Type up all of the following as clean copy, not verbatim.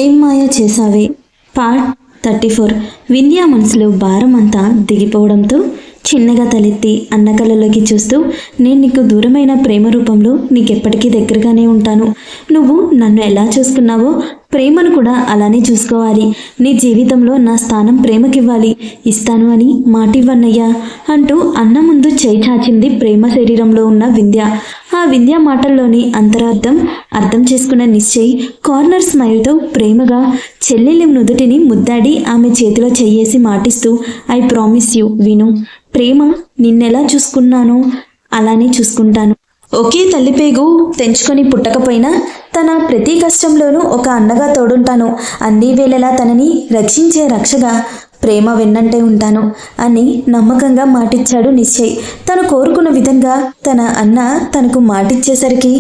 ఏం మాయ చేసావే పార్ట్ 34. వింధ్య మనసులో భారం అంతా దిగిపోవడంతో చిన్నగా తలెత్తి అన్న కళ్ళలోకి చూస్తూ, నేను నీకు దూరమైన ప్రేమ రూపంలో నీకెప్పటికీ దగ్గరగానే ఉంటాను. నువ్వు నన్ను ఎలా చూసుకున్నావో ప్రేమను కూడా అలానే చూసుకోవాలి. నీ జీవితంలో నా స్థానం ప్రేమకివ్వాలి. ఇస్తాను అని మాటివ్వన్నయ్యా అంటూ అన్న ముందు చేయి చాచింది ప్రేమ శరీరంలో ఉన్న వింధ్య. ఆ వింధ్య మాటల్లోని అంతరార్థం అర్థం చేసుకున్న నిశ్చయ్ కార్నర్ స్మైల్తో ప్రేమగా చెల్లెలి నుదుటిని ముద్దాడి ఆమె చేతిలో చెయ్యేసి మాటిస్తూ, ఐ ప్రామిస్ యూ విను, ప్రేమ నిన్నెలా చూసుకున్నానో అలానే చూసుకుంటాను. ఒకే తల్లిపేగు తెంచుకొని పుట్టకపోయినా తన ప్రతి కష్టంలోనూ ఒక అన్నగా తోడుంటాను. అన్ని వేళలా తనని రక్షించే రక్షగా ప్రేమ వెన్నంటే ఉంటాను అని నమ్మకంగా మాటిచ్చాడు నిశ్చయ్. తను కోరుకున్న విధంగా తన అన్న తనకు మాటిచ్చేసరికి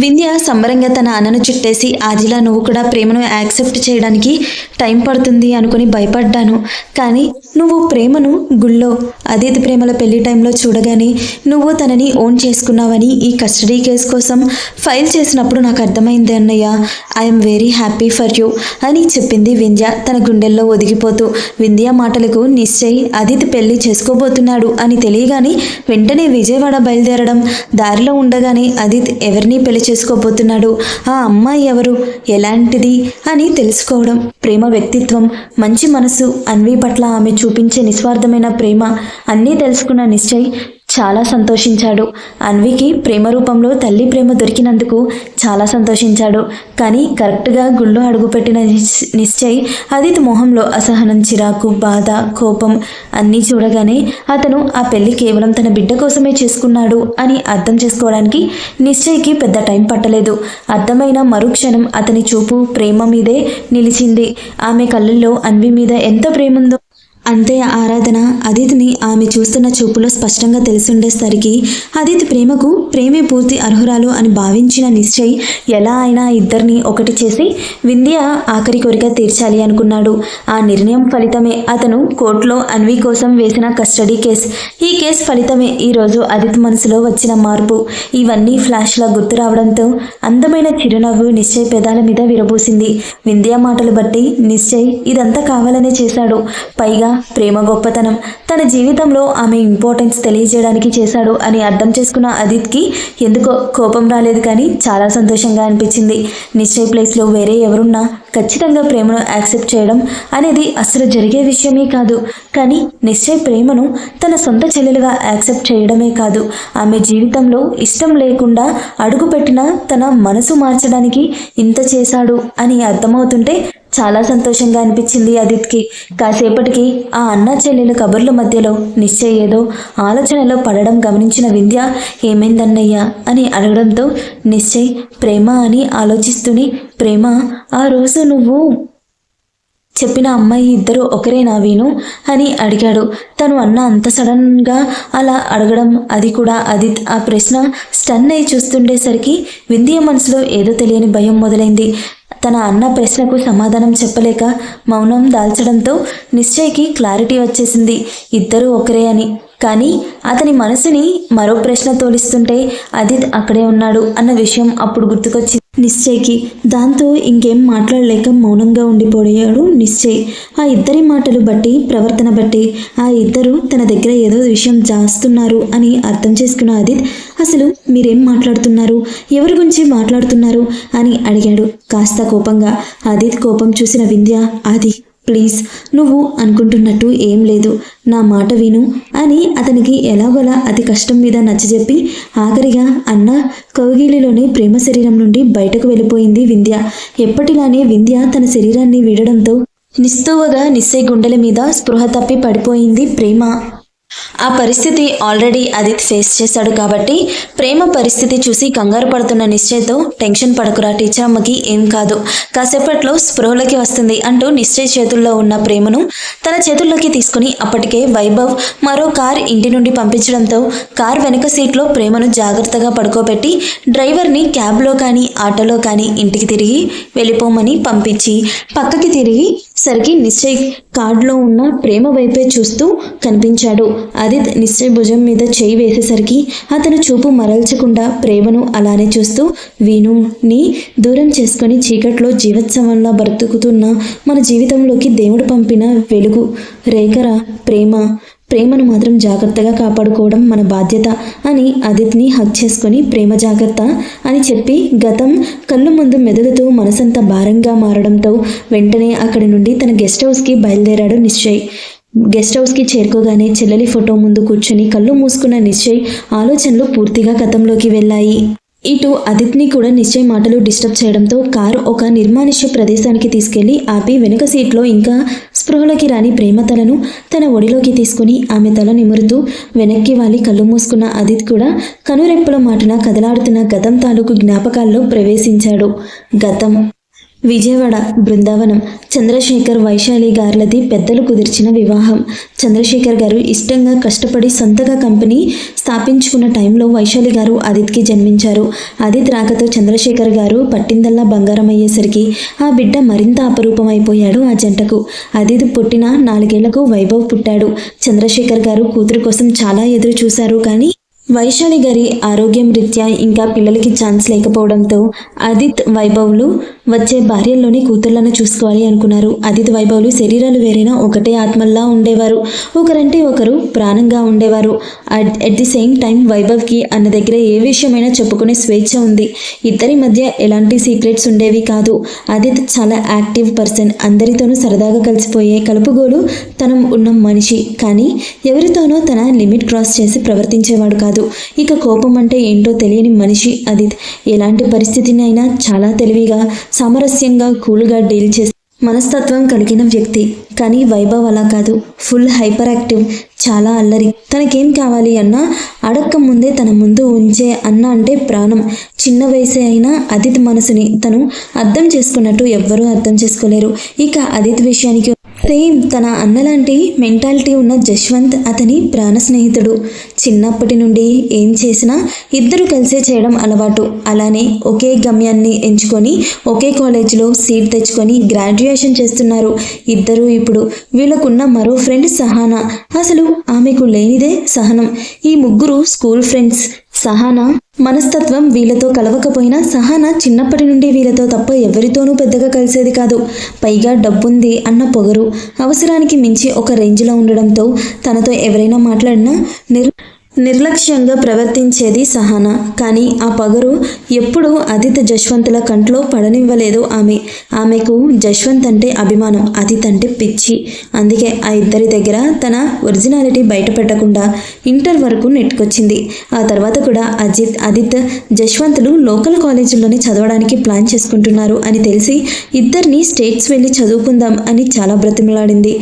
వింధ్య సంబరంగా తన అన్నను చుట్టేసి, ఆజిలా నువ్వు కూడా ప్రేమను యాక్సెప్ట్ చేయడానికి టైం పడుతుంది అనుకుని భయపడ్డాను. కానీ నువ్వు ప్రేమను గుళ్ళో అదితి ప్రేమల పెళ్లి టైంలో చూడగానే నువ్వు తనని ఓన్ చేసుకున్నావని ఈ కస్టడీ కేసు కోసం ఫైల్ చేసినప్పుడు నాకు అర్థమైంది అన్నయ్య. I'm very happy for you అని చెప్పింది వింధ్య తన గుండెల్లో ఒదిగిపోతూ. వింధ్య మాటలకు నిశ్చయ్ అదితి పెళ్లి చేసుకోబోతున్నాడు అని తెలియగానే వెంటనే విజయవాడ బయలుదేరడం, దారిలో ఉండగానే అదిత్ ఎవరిని పెళ్లి చేసుకోబోతున్నాడు, ఆ అమ్మాయి ఎవరు, ఎలాంటిది అని తెలుసుకోవడం, ప్రేమ వ్యక్తిత్వం, మంచి మనసు, అన్వి పట్ల ఆమె చూపించే నిస్వార్థమైన ప్రేమ అన్నీ తెలుసుకున్న నిశ్చయ్ చాలా సంతోషించాడు. అన్వికి ప్రేమ రూపంలో తల్లి ప్రేమ దొరికినందుకు చాలా సంతోషించాడు. కానీ కరెక్ట్గా గుళ్ళో అడుగుపెట్టిన నిశ్చయ్ అదితి మొహంలో అసహనం, చిరాకు, బాధ, కోపం అన్నీ చూడగానే అతను ఆ పెళ్లి కేవలం తన బిడ్డ కోసమే చేసుకున్నాడు అని అర్థం చేసుకోవడానికి నిశ్చయ్కి పెద్ద టైం పట్టలేదు. అర్థమైన మరుక్షణం అతని చూపు ప్రేమ మీదే నిలిచింది. ఆమె కళ్ళల్లో అన్వి మీద ఎంత ప్రేముందో అంతే ఆరాధన. అదితిని ఆమె చూస్తున్న చూపులో స్పష్టంగా తెలిసుండేసరికి అదితి ప్రేమకు ప్రేమే పూర్తి అర్హురాలు అని భావించిన నిశ్చయ్ ఎలా అయినా ఇద్దరిని ఒకటి చేసి వింధ్య ఆఖరి కోరిక తీర్చాలి అనుకున్నాడు. ఆ నిర్ణయం ఫలితమే అతను కోర్టులో అన్వి కోసం వేసిన కస్టడీ కేసు. ఈ కేసు ఫలితమే ఈరోజు అదితి మనసులో వచ్చిన మార్పు. ఇవన్నీ ఫ్లాష్లా గుర్తు రావడంతో అందమైన చిరునవ్వు నిశ్చయ్ పెదాల మీద విరబూసింది. వింధ్య మాటలు బట్టి నిశ్చయ్ ఇదంతా కావాలనే చేశాడు. పైగా ప్రేమ గొప్పతనం, తన జీవితంలో ఆమె ఇంపార్టెన్స్ తెలియజేయడానికి చేశాడు అని అర్థం చేసుకున్న అదిత్కి ఎందుకో కోపం రాలేదు, కానీ చాలా సంతోషంగా అనిపించింది. నిశ్చయ్ ప్లేస్లో వేరే ఎవరున్నా ఖచ్చితంగా ప్రేమను యాక్సెప్ట్ చేయడం అనేది అసలు జరిగే విషయమే కాదు. కానీ నిశ్చయ్ ప్రేమను తన సొంత చెల్లెలుగా యాక్సెప్ట్ చేయడమే కాదు, ఆమె జీవితంలో ఇష్టం లేకుండా అడుగుపెట్టిన తన మనసు మార్చడానికి ఇంత చేశాడు అని అర్థమవుతుంటే చాలా సంతోషంగా అనిపించింది అదిత్కి. కాసేపటికి ఆ అన్న చెల్లెలు కబుర్ల మధ్యలో నిశ్చయ్ ఏదో ఆలోచనలో పడడం గమనించిన వింధ్య, ఏమైందన్నయ్యా అని అడగడంతో నిశ్చయ్ ప్రేమ అని ఆలోచిస్తూనే, ప్రేమ ఆ రోజు నువ్వు చెప్పిన అమ్మాయి ఇద్దరు ఒకరేనా వీను అని అడిగాడు. తను అన్న అంత సడన్గా అలా అడగడం, అది కూడా అదిత్ ఆ ప్రశ్న స్టన్ అయి చూస్తుండేసరికి వింధ్య మనసులో ఏదో తెలియని భయం మొదలైంది. తన అన్న ప్రశ్నకు సమాధానం చెప్పలేక మౌనం దాల్చడంతో నిశ్చయ్కి క్లారిటీ వచ్చేసింది, ఇద్దరూ ఒకరే అని. కానీ అతని మనసుని మరో ప్రశ్న తోలిస్తుంటే అదిత్ అక్కడే ఉన్నాడు అన్న విషయం అప్పుడు గుర్తుకొచ్చింది నిశ్చయ్కి. దాంతో ఇంకేం మాట్లాడలేక మౌనంగా ఉండిపోయాడు నిశ్చయ్. ఆ ఇద్దరి మాటలు బట్టి, ప్రవర్తన బట్టి ఆ ఇద్దరు తన దగ్గర ఏదో విషయం దాస్తున్నారు అని అర్థం చేసుకున్న అదిత్, అసలు మీరేం మాట్లాడుతున్నారు, ఎవరి గురించి మాట్లాడుతున్నారు అని అడిగాడు కాస్త కోపంగా. అదిత్ కోపం చూసిన వింధ్య, అది ప్లీజ్ నువ్వు అనుకుంటున్నట్టు ఏం లేదు, నా మాట విను అని అతనికి ఎలాగోలా అతి కష్టం మీద నచ్చజెప్పి ఆఖరిగా అన్న కౌగిలిలోని ప్రేమ శరీరం నుండి బయటకు వెళ్ళిపోయింది వింధ్య. ఎప్పటిలానే వింధ్య తన శరీరాన్ని వీడడంతో నిస్తూవగా నిశ్చయ్ గుండెల మీద స్పృహ తప్పి పడిపోయింది ప్రేమ. ఆ పరిస్థితి ఆల్రెడీ అదిత్ ఫేస్ చేశాడు కాబట్టి ప్రేమ పరిస్థితి చూసి కంగారు పడుతున్న నిశ్చయ్తో, టెన్షన్ పడకురా, టీచర్ అమ్మకి ఏం కాదు, కాసేపట్లో స్పృహలోకి వస్తుంది అంటూ నిశ్చయ్ చేతుల్లో ఉన్న ప్రేమను తన చేతుల్లోకి తీసుకుని అప్పటికే వైభవ్ మరో కార్ ఇంటి నుండి పంపించడంతో కార్ వెనుక సీట్లో ప్రేమను జాగ్రత్తగా పడుకోబెట్టి డ్రైవర్ని క్యాబ్లో కానీ ఆటోలో కానీ ఇంటికి తిరిగి వెళ్ళిపోమని పంపించి పక్కకి తిరిగి సరికి నిశ్చయ్ కార్డులో ఉన్న ప్రేమ వైపే చూస్తూ కనిపించాడు. ఆదిత్ నిశ్చయ్ భుజం మీద చేయి వేసేసరికి అతను చూపు మరల్చకుండా ప్రేమను అలానే చూస్తూ, వీణుని దూరం చేసుకొని చీకట్లో జీవోత్సవంలా బ్రతుకుతున్న మన జీవితంలోకి దేవుడు పంపిన వెలుగు రేఖరా ప్రేమను మాత్రం జాగ్రత్తగా కాపాడుకోవడం మన బాధ్యత అని ఆదిత్ని హగ్ చేసుకొని ప్రేమ జాగ్రత్త అని చెప్పి గతం కళ్ళు ముందు మెదులుతూ మనసంతా భారంగా మారడంతో వెంటనే అక్కడి నుండి తన గెస్ట్ హౌస్కి బయలుదేరాడు నిశ్చయ్. గెస్ట్ హౌస్కి చేరుకోగానే చెల్లెలి ఫోటో ముందు కూర్చొని కళ్ళు మూసుకున్న నిశ్చయ్ ఆలోచనలు పూర్తిగా గతంలోకి వెళ్ళాయి. ఇటు ఆదిత్ని కూడా నిశ్చయ్ మాటలు డిస్టర్బ్ చేయడంతో కారు ఒక నిర్మానుష్య ప్రదేశానికి తీసుకెళ్లి ఆపి వెనుక సీట్లో ఇంకా స్పృహలోకి రాని ప్రేమ తలను తన ఒడిలోకి తీసుకుని ఆమె తల నిమురుతూ వెనక్కి వాలి కళ్ళు మూసుకున్న ఆదిత్ కూడా కనురెప్పల మాటన కదలాడుతున్న గతం తాలూకు జ్ఞాపకాల్లో ప్రవేశించాడు. గతం విజయవాడ బృందావనం. చంద్రశేఖర్ వైశాలి గారులది పెద్దలు కుదిర్చిన వివాహం. చంద్రశేఖర్ గారు ఇష్టంగా కష్టపడి సొంతగా కంపెనీ స్థాపించుకున్న టైంలో వైశాలి గారు ఆదిత్కి జన్మించారు. ఆదిత్ రాకతో చంద్రశేఖర్ గారు పట్టిందల్లా బంగారం అయ్యేసరికి ఆ బిడ్డ మరింత అపరూపమైపోయాడు ఆ జంటకు. ఆదిత్ పుట్టిన 4 ఏళ్లకు వైభవ్ పుట్టాడు. చంద్రశేఖర్ గారు కూతురు కోసం చాలా ఎదురు చూశారు. కానీ వైశాలి గారి ఆరోగ్యం రీత్యా ఇంకా పిల్లలకి ఛాన్స్ లేకపోవడంతో ఆదిత్ వైభవ్లు వచ్చే భార్యల్లోని కూతుర్లను చూసుకోవాలి అనుకున్నారు. ఆదిత్ వైభవ్లు శరీరాలు వేరైనా ఒకటే ఆత్మల్లా ఉండేవారు. ఒకరంటే ఒకరు ప్రాణంగా ఉండేవారు. అట్ ది సేమ్ టైం వైభవ్కి అన్న దగ్గర ఏ విషయమైనా చెప్పుకునే స్వేచ్ఛ ఉంది. ఇద్దరి మధ్య ఎలాంటి సీక్రెట్స్ ఉండేవి కాదు. ఆదిత్ చాలా యాక్టివ్ పర్సన్, అందరితోనూ సరదాగా కలిసిపోయే కలుపుగోలు తనం ఉన్న మనిషి. కానీ ఎవరితోనో తన లిమిట్ క్రాస్ చేసి ప్రవర్తించేవాడు కాదు. ఇక కోపం అంటే ఏంటో తెలియని మనిషి ఆదిత్. ఎలాంటి పరిస్థితిని అయినా చాలా తెలివిగా సామరస్యంగా కూల్గా డీల్ చేసి మనస్తత్వం కలిగిన వ్యక్తి. కానీ వైభవ్ అలా కాదు, ఫుల్ హైపర్ యాక్టివ్, చాలా అల్లరి. తనకేం కావాలి అన్నా అడక్క ముందే తన ముందు ఉంచే అన్న అంటే ప్రాణం. చిన్న వయసే అయినా ఆదిత్ మనసుని తను అర్థం చేసుకున్నట్టు ఎవ్వరూ అర్థం చేసుకోలేరు. ఇక ఆదిత్ విషయానికి సేమ్ తన అన్నలాంటి మెంటాలిటీ ఉన్న జశ్వంత్ అతని ప్రాణ స్నేహితుడు. చిన్నప్పటి నుండి ఏం చేసినా ఇద్దరు కలిసే చేయడం అలవాటు. అలానే ఒకే గమ్యాన్ని ఎంచుకొని ఒకే కాలేజీలో సీట్ తెచ్చుకొని గ్రాడ్యుయేషన్ చేస్తున్నారు ఇద్దరు. ఇప్పుడు వీళ్ళకున్న మరో ఫ్రెండ్ సహానా. అసలు ఆమెకు లేనిదే సహనం. ఈ ముగ్గురు స్కూల్ ఫ్రెండ్స్. సహానా మనస్తత్వం వీళ్ళతో కలవకపోయినా సహానా చిన్నప్పటి నుండి వీళ్ళతో తప్ప ఎవరితోనూ పెద్దగా కలిసేది కాదు. పైగా డబ్బుంది అన్న పొగరు, అవసరానికి మించి ఒక రేంజ్లో ఉండడంతో తనతో ఎవరైనా మాట్లాడినా నిర్లక్ష్యంగా ప్రవర్తించేది సహానా. కానీ ఆ పొగరు ఎప్పుడూ ఆదిత్ జశ్వంతుల కంట్లో పడనివ్వలేదు ఆమెకు జశ్వంత్ అంటే అభిమానం, ఆదిత్ అంటే పిచ్చి. అందుకే ఆ ఇద్దరి దగ్గర తన ఒరిజినాలిటీ బయటపెట్టకుండా ఇంటర్ వరకు నెట్టుకొచ్చింది. ఆ తర్వాత కూడా ఆదిత్ జశ్వంతులు లోకల్ కాలేజీల్లోనే చదవడానికి ప్లాన్ చేసుకుంటున్నారు అని తెలిసి ఇద్దరిని స్టేట్స్ వెళ్ళి చదువుకుందాం అని చాలా బ్రతిమలాడింది.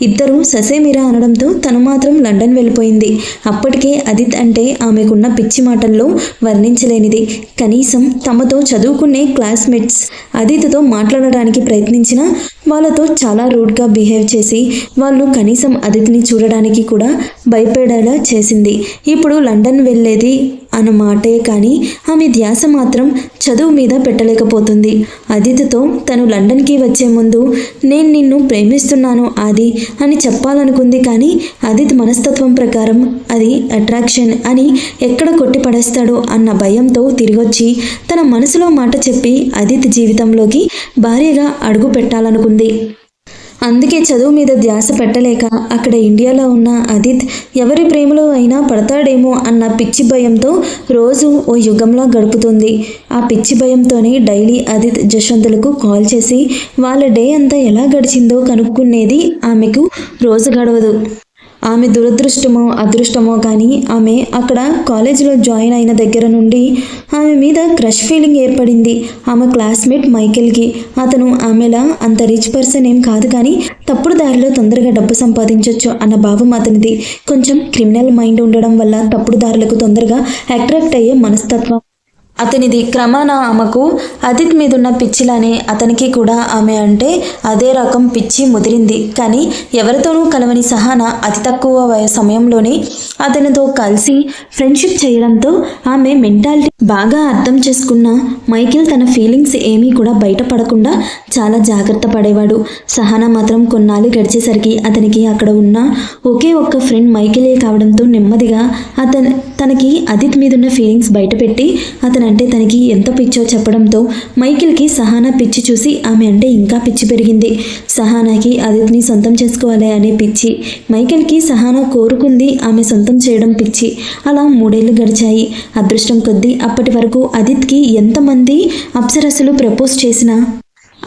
ఇద్దరూ ససేమిరా అనడంతో తను మాత్రం లండన్ వెళ్ళిపోయింది. అప్పటికే ఆదిత్ అంటే ఆమెకున్న పిచ్చి మాటల్లో వర్ణించలేనిది. కనీసం తమతో చదువుకునే క్లాస్మేట్స్ ఆదిత్తో మాట్లాడడానికి ప్రయత్నించినా వాళ్ళతో చాలా రూడ్గా బిహేవ్ చేసి వాళ్ళు కనీసం ఆదిత్ని చూడడానికి కూడా భయపడేలా చేసింది. ఇప్పుడు లండన్ వెళ్ళేది అన్న మాటే కానీ ఆమె ధ్యాస మాత్రం చదువు మీద పెట్టలేకపోతుంది. ఆదిత్తో తను లండన్కి వచ్చే ముందు నేను నిన్ను ప్రేమిస్తున్నాను ఆది అని చెప్పాలనుకుంది. కానీ ఆదిత్ మనస్తత్వం ప్రకారం అది అట్రాక్షన్ అని ఎక్కడ కొట్టి పడేస్తాడో అన్న భయంతో తిరిగొచ్చి తన మనసులో మాట చెప్పి ఆదిత్ జీవితంలోకి భార్యగా అడుగు పెట్టాలనుకుంది. అందుకే చదువు మీద ధ్యాస పెట్టలేక అక్కడ ఇండియాలో ఉన్న ఆదిత్ ఎవరి ప్రేమలో అయినా పడతాడేమో అన్న పిచ్చి భయంతో రోజు ఓ యుగంలా గడుపుతుంది. ఆ పిచ్చి భయంతోనే డైలీ ఆదిత్ జశ్వంతులకు కాల్ చేసి వాళ్ళ డే అంతా ఎలా గడిచిందో కనుక్కునేది. ఆమెకు రోజు గడవదు. ఆమె దురదృష్టమో అదృష్టమో కానీ ఆమె అక్కడ కాలేజీలో జాయిన్ అయిన దగ్గర నుండి ఆమె మీద క్రష్ ఫీలింగ్ ఏర్పడింది. ఆమె క్లాస్మేట్ మైకేల్కి. అతను ఆమెలా అంత రిచ్ పర్సన్ ఏం కాదు, కానీ తప్పుడు దారిలో తొందరగా డబ్బు సంపాదించవచ్చు అన్న భావం అతనిది. కొంచెం క్రిమినల్ మైండ్ ఉండడం వల్ల తప్పుడు దారులకు తొందరగా అట్రాక్ట్ అయ్యే మనస్తత్వం. అతనిది క్రమాన ఆమెకు అదిత్ మీదున్న పిచ్చిలానే అతనికి కూడా ఆమె అంటే అదే రకం పిచ్చి ముదిరింది. కానీ ఎవరితోనూ కలవని సహన అతి తక్కువ సమయంలోనే అతనితో కలిసి ఫ్రెండ్షిప్ చేయడంతో ఆమె మెంటాలిటీ బాగా అర్థం చేసుకున్న మైకేల్ తన ఫీలింగ్స్ ఏమీ కూడా బయటపడకుండా చాలా జాగ్రత్త పడేవాడు. సహన మాత్రం కొన్నాళ్ళు గడిచేసరికి అతనికి అక్కడ ఉన్న ఒకే ఒక్క ఫ్రెండ్ మైకేలే కావడంతో నెమ్మదిగా తనకి అదిత్ మీదున్న ఫీలింగ్స్ బయటపెట్టి అతనంటే తనకి ఎంత పిచ్చో చెప్పడంతో మైకేల్కి సహానా పిచ్చి చూసి ఆమె అంటే ఇంకా పిచ్చి పెరిగింది. సహానాకి అదిత్ని సొంతం చేసుకోవాలి అనే పిచ్చి, మైకేల్కి సహానా కోరుకుంది ఆమె సొంతం చేయడం పిచ్చి. అలా 3 ఏళ్ళు గడిచాయి. అదృష్టం కొద్దీ అప్పటి వరకు అదిత్కి ఎంతమంది అప్సరస్సులు ప్రపోజ్ చేసినా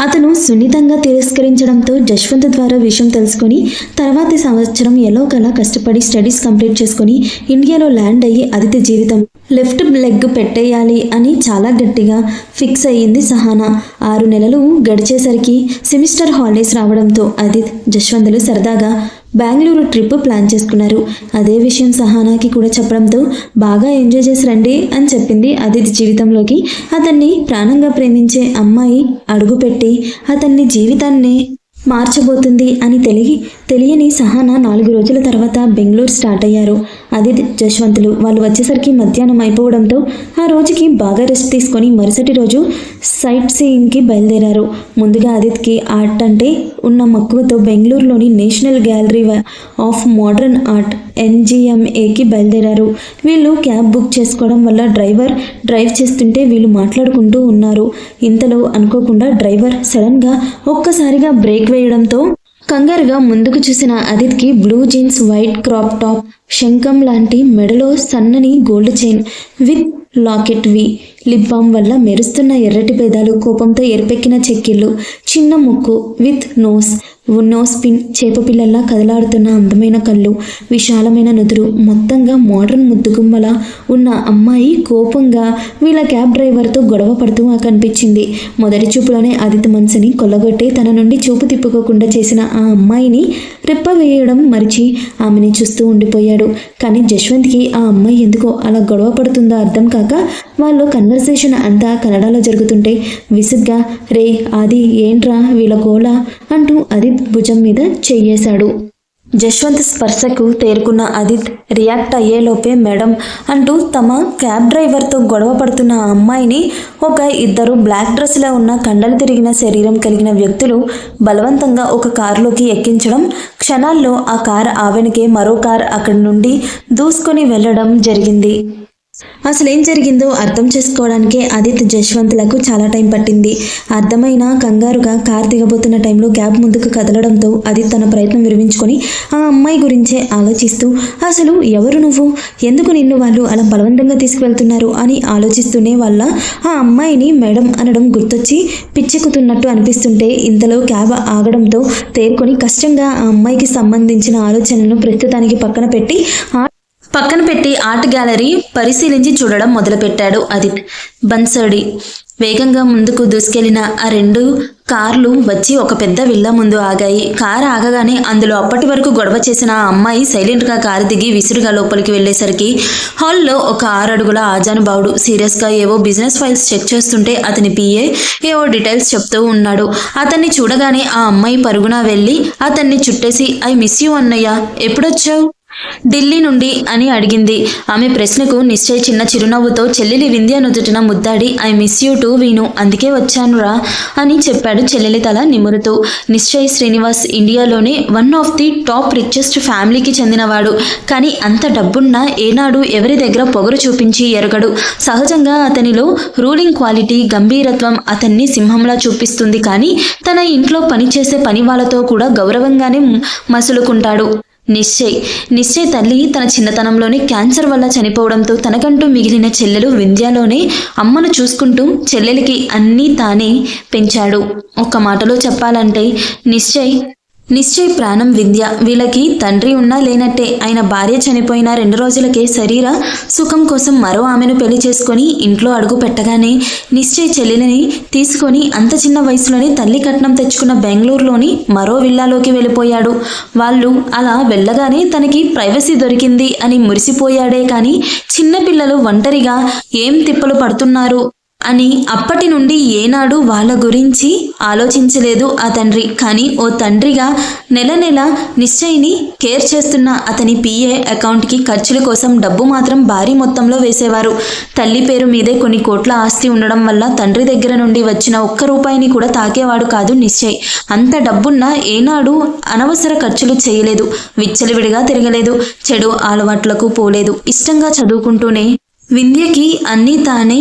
అతను సున్నితంగా తిరస్కరించడంతో జశ్వంత్ ద్వారా విషయం తెలుసుకొని తర్వాతి సంవత్సరం ఎలాగోలా కష్టపడి స్టడీస్ కంప్లీట్ చేసుకొని ఇండియాలో ల్యాండ్ అయ్యి అదితి జీవితం లెఫ్ట్ లెగ్ పెట్టేయాలి అని చాలా గట్టిగా ఫిక్స్ అయ్యింది సహానా. 6 నెలలు గడిచేసరికి సెమిస్టర్ హాలిడేస్ రావడంతో అదిత్ జశ్వంతులు సరదాగా బెంగళూరు ట్రిప్ ప్లాన్ చేసుకున్నారు. అదే విషయం సహానాకి కూడా చెప్పడంతో బాగా ఎంజాయ్ చేసి రండి అని చెప్పింది. అదిత్ జీవితంలోకి అతన్ని ప్రాణంగా ప్రేమించే అమ్మాయి అడుగుపెట్టి అతన్ని జీవితాన్ని మార్చబోతుంది అని తెలియని సహానా 4 రోజుల తర్వాత బెంగళూరు స్టార్ట్ అయ్యారు. అదిత్ జశ్వంతులు వాళ్ళు వచ్చేసరికి మధ్యాహ్నం అయిపోవడంతో ఆ రోజుకి బాగా రెస్ట్ తీసుకొని మరుసటి రోజు సైట్ సీయింగ్కి బయలుదేరారు. ముందుగా అదిత్కి ఆర్ట్ అంటే ఉన్న మక్కువతో బెంగళూరులోని national gallery of modern art NGMAకి బయలుదేరారు. వీళ్ళు క్యాబ్ బుక్ చేసుకోవడం వల్ల డ్రైవ్ చేస్తుంటే వీళ్ళు మాట్లాడుకుంటూ ఉన్నారు. ఇంతలో అనుకోకుండా డ్రైవర్ సడన్గా ఒక్కసారిగా బ్రేక్ వేయడంతో కంగారుగా ముందుకు చూసిన అదిత్కి blue jeans, white crop top, శంఖం లాంటి మెడలో సన్నని gold chain with locket lip balm వల్ల మెరుస్తున్న ఎర్రటి పేదాలు, కోపంతో ఎరిపెక్కిన చెక్కిళ్ళు, చిన్న ముక్కు విత్ నోస్ పిన్, చేపపిల్లల్లా కదలాడుతున్న అందమైన కళ్ళు, విశాలమైన నుదురు, మొత్తంగా మోడర్న్ ముద్దుగుమ్మలా ఉన్న అమ్మాయి కోపంగా వీళ్ళ క్యాబ్ డ్రైవర్తో గొడవ పడుతూ కనిపించింది. మొదటి చూపులోనే అదిత్ మనసుని కొల్లగొట్టి తన నుండి చూపు తిప్పుకోకుండా చేసిన ఆ అమ్మాయిని రెప్ప వేయడం మరిచి ఆమెని చూస్తూ ఉండిపోయాడు. కానీ జశ్వంత్కి ఆ అమ్మాయి ఎందుకో అలా గొడవ పడుతుందో అర్థం కాక వాళ్ళు కన్వర్సేషన్ అంతా కన్నడలో జరుగుతుంటే విసుగ్గా రే ఆది ఏంట్రా వీళ్ళ గోల అంటూ అదిత్ భుజం మీద చెయ్యేశాడు. జశ్వంత్ స్పర్శకు తేరుకున్న అదిత్ రియాక్ట్ అయ్యేలోపే మేడం అంటూ తమ క్యాబ్ డ్రైవర్తో గొడవ పడుతున్న ఆ అమ్మాయిని ఒక 2 బ్లాక్ డ్రెస్లో ఉన్న కండలు తిరిగిన శరీరం కలిగిన వ్యక్తులు బలవంతంగా ఒక కారులోకి ఎక్కించడం, క్షణాల్లో ఆ కారు ఆవెనకే మరో కారు అక్కడి నుండి దూసుకొని వెళ్ళడం జరిగింది. అసలేం జరిగిందో అర్థం చేసుకోవడానికే అదిత్ జశ్వంత్లకు చాలా టైం పట్టింది. అర్థమైన కంగారుగా కార్ దిగబోతున్న టైంలో క్యాబ్ ముందుకు కదలడంతో అదిత్ తన ప్రయత్నం విరమించుకొని ఆ అమ్మాయి గురించే ఆలోచిస్తూ అసలు ఎవరు నువ్వు, ఎందుకు నిన్ను వాళ్ళు అలా బలవంతంగా తీసుకువెళ్తున్నారు అని ఆలోచిస్తూనే వాళ్ళ ఆ అమ్మాయిని మేడం అనడం గుర్తొచ్చి పిచ్చెక్కుతున్నట్టు అనిపిస్తుంటే ఇంతలో క్యాబ్ ఆగడంతో తేరుకొని కష్టంగా ఆ అమ్మాయికి సంబంధించిన ఆలోచనలను ప్రస్తుతానికి పక్కన పెట్టి ఆర్ట్ గ్యాలరీ పరిశీలించి చూడడం మొదలుపెట్టాడు అదిత్. బన్సర్డి వేగంగా ముందుకు దూసుకెళ్లిన ఆ 2 కార్లు వచ్చి ఒక పెద్ద విల్లా ముందు ఆగాయి. కారు ఆగగానే అందులో అప్పటి వరకు గొడవ చేసిన ఆ అమ్మాయి సైలెంట్గా కారు దిగి విసురుగా లోపలికి వెళ్ళేసరికి హాల్లో ఒక 6 అడుగుల ఆజానుబావుడు సీరియస్గా ఏవో బిజినెస్ ఫైల్స్ చెక్ చేస్తుంటే అతని PA ఏవో డీటెయిల్స్ చెప్తూ ఉన్నాడు. అతన్ని చూడగానే ఆ అమ్మాయి పరుగున వెళ్ళి అతన్ని చుట్టేసి ఐ మిస్ యూ అన్నయ్య, ఎప్పుడొచ్చావు? ఢిల్లీ నుండి అని అడిగింది. ఆమె ప్రశ్నకు నిశ్చయ్ చిన్న చిరునవ్వుతో చెల్లెలి వింధ్య నుదుటిన ముద్దాడి I miss you too Veenu, అందుకే వచ్చానురా అని చెప్పాడు చెల్లెలి తల నిమురుతూ. నిశ్చయ్ శ్రీనివాస్ ఇండియాలోనే 1 ఆఫ్ ది టాప్ రిచెస్ట్ ఫ్యామిలీకి చెందినవాడు. కానీ అంత డబ్బున్నా ఏనాడు ఎవరి దగ్గర పొగరు చూపించి ఎరగడు. సహజంగా అతనిలో రూలింగ్ క్వాలిటీ, గంభీరత్వం అతన్ని సింహంలా చూపిస్తుంది. కానీ తన ఇంట్లో పనిచేసే పని వాళ్ళతో కూడా గౌరవంగానే మసులుకుంటాడు. నిశ్చయ్ తల్లి తన చిన్నతనంలోనే క్యాన్సర్ వల్ల చనిపోవడంతో తనకంటూ మిగిలిన చెల్లెలు వింధ్యాలోనే అమ్మను చూసుకుంటూ చెల్లెలికి అన్నీ తానే పెంచాడు. ఒక్క మాటలో చెప్పాలంటే నిశ్చయ్ నిశ్చయ్ ప్రాణం వింధ్య. వీళ్ళకి తండ్రి ఉన్నా లేనట్టే. ఆయన భార్య చనిపోయిన 2 రోజులకే శరీర సుఖం కోసం మరో ఆమెను పెళ్లి చేసుకొని ఇంట్లో అడుగు పెట్టగానే నిశ్చయ్ చెల్లెలిని తీసుకొని అంత చిన్న వయసులోనే తల్లి కట్నం తెచ్చుకున్న బెంగళూరులోని మరో విల్లాలోకి వెళ్ళిపోయాడు. వాళ్ళు అలా వెళ్ళగానే తనకి ప్రైవసీ దొరికింది అని మురిసిపోయాడే కానీ చిన్నపిల్లలు ఒంటరిగా ఏం తిప్పలు పడుతున్నారు అని అప్పటి నుండి ఏనాడు వాళ్ళ గురించి ఆలోచించలేదు ఆ తండ్రి. కానీ ఓ తండ్రిగా నెల నెల నిశ్చయ్ని కేర్ చేస్తున్న అతని పిఏ అకౌంట్కి ఖర్చుల కోసం డబ్బు మాత్రం భారీ మొత్తంలో వేసేవారు. తల్లి పేరు మీదే కొన్ని కోట్ల ఆస్తి ఉండడం వల్ల తండ్రి దగ్గర నుండి వచ్చిన ఒక్క రూపాయిని కూడా తాకేవాడు కాదు నిశ్చయ్. అంత డబ్బున్నా ఏనాడు అనవసర ఖర్చులు చేయలేదు, విచ్చలవిడిగా తిరగలేదు, చెడు అలవాట్లకు పోలేదు. ఇష్టంగా చదువుకుంటూనే వింధ్యకి అన్నీ తానే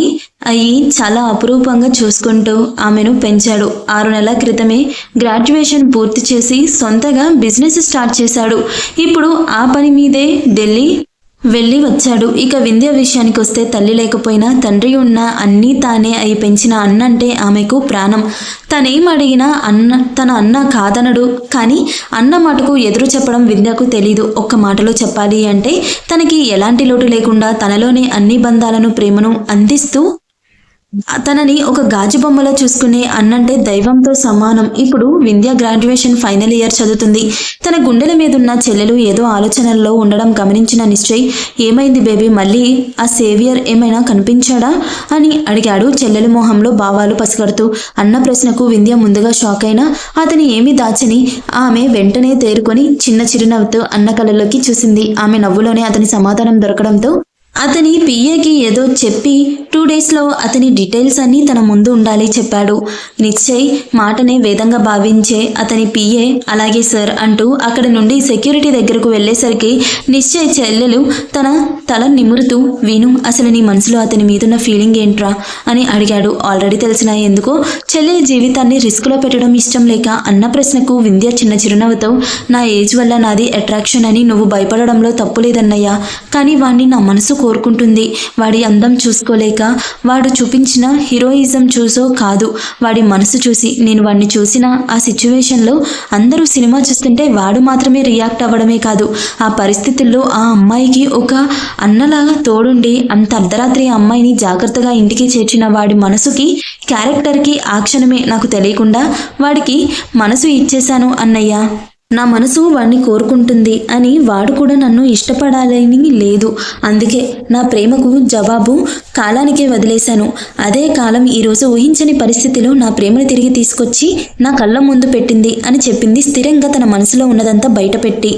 అయ్యి చాలా అపురూపంగా చూసుకుంటూ ఆమెను పెంచాడు. 6 నెలల క్రితమే గ్రాడ్యుయేషన్ పూర్తి చేసి సొంతగా బిజినెస్ స్టార్ట్ చేశాడు. ఇప్పుడు ఆ పని మీదే ఢిల్లీ వెళ్ళి వచ్చాడు. ఇక వింధ్య విషయానికి వస్తే తల్లి లేకపోయినా తండ్రి ఉన్న అన్నీ తానే అయి పెంచిన అన్నంటే ఆమెకు ప్రాణం. తనేం అడిగినా తన అన్న కాదనడు. కానీ అన్న మాటకు ఎదురు చెప్పడం వింధ్యకు తెలీదు. ఒక్క మాటలో చెప్పాలి అంటే తనకి ఎలాంటి లోటు లేకుండా తనలోనే అన్ని బంధాలను ప్రేమను అందిస్తూ తనని ఒక గాజు బొమ్మలో చూసుకునే అన్నంటే దైవంతో సమానం. ఇప్పుడు వింధ్య గ్రాడ్యుయేషన్ ఫైనల్ ఇయర్ చదువుతుంది. తన గుండెల మీదున్న చెల్లెలు ఏదో ఆలోచనల్లో ఉండడం గమనించిన నిశ్చయ్, ఏమైంది బేబీ, మళ్ళీ ఆ సేవియర్ ఏమైనా కనిపించాడా అని అడిగాడు చెల్లెలు మొహంలో భావాలు పసిగడుతూ. అన్న ప్రశ్నకు వింధ్య ముందుగా షాక్ అయినా అతని ఏమీ దాచని ఆమె వెంటనే తేరుకొని చిన్న చిరునవ్వుతో అన్న కళ్ళలోకి చూసింది. ఆమె నవ్వులోనే అతని సమాధానం దొరకడంతో అతని పిఏకి ఏదో చెప్పి 2 డేస్లో అతని డీటెయిల్స్ అన్నీ తన ముందు ఉండాలి చెప్పాడు. నిశ్చయ్ మాటనే వేదంగా భావించే అతని పిఏ అలాగే సార్ అంటూ అక్కడి నుండి సెక్యూరిటీ దగ్గరకు వెళ్ళేసరికి నిశ్చయ్ చెల్లెలు తన తల నిమురుతూ, విను, అసలు నీ మనసులో అతని మీదున్న ఫీలింగ్ ఏంట్రా అని అడిగాడు. ఆల్రెడీ తెలిసిన ఎందుకో చెల్లెలి జీవితాన్ని రిస్క్లో పెట్టడం ఇష్టం లేక అన్న ప్రశ్నకు వింధ్య చిన్న చిరునవ్వుతో, నా ఏజ్ వల్ల నాది అట్రాక్షన్ అని నువ్వు భయపడడంలో తప్పు లేదన్నయ్యా. కానీ వాణ్ణి నా మనసు కోరుకుంటుంది. వాడి అందం చూసుకోలేక, వాడు చూపించిన హీరోయిజం చూసో కాదు, వాడి మనసు చూసి. నేను వాడిని చూసిన ఆ సిచ్యువేషన్లో అందరూ సినిమా చూస్తుంటే వాడు మాత్రమే రియాక్ట్ అవ్వడమే కాదు, ఆ పరిస్థితుల్లో ఆ అమ్మాయికి ఒక అన్నలాగా తోడుండి అంత అర్ధరాత్రి ఆ అమ్మాయిని జాగ్రత్తగా ఇంటికి చేర్చిన వాడి మనసుకి, క్యారెక్టర్కి ఆ క్షణమే నాకు తెలియకుండా వాడికి మనసు ఇచ్చేశాను అన్నయ్య. నా మనసు వాడిని కోరుకుంటుంది అని వాడు కూడా నన్ను ఇష్టపడాలని లేదు. అందుకే నా ప్రేమకు జవాబు కాలానికే వదిలేశాను. అదే కాలం ఈరోజు ఊహించని పరిస్థితిలో నా ప్రేమను తిరిగి తీసుకొచ్చి నా కళ్ళ ముందు పెట్టింది అని చెప్పింది స్థిరంగా తన మనసులో ఉన్నదంతా బయటపెట్టి.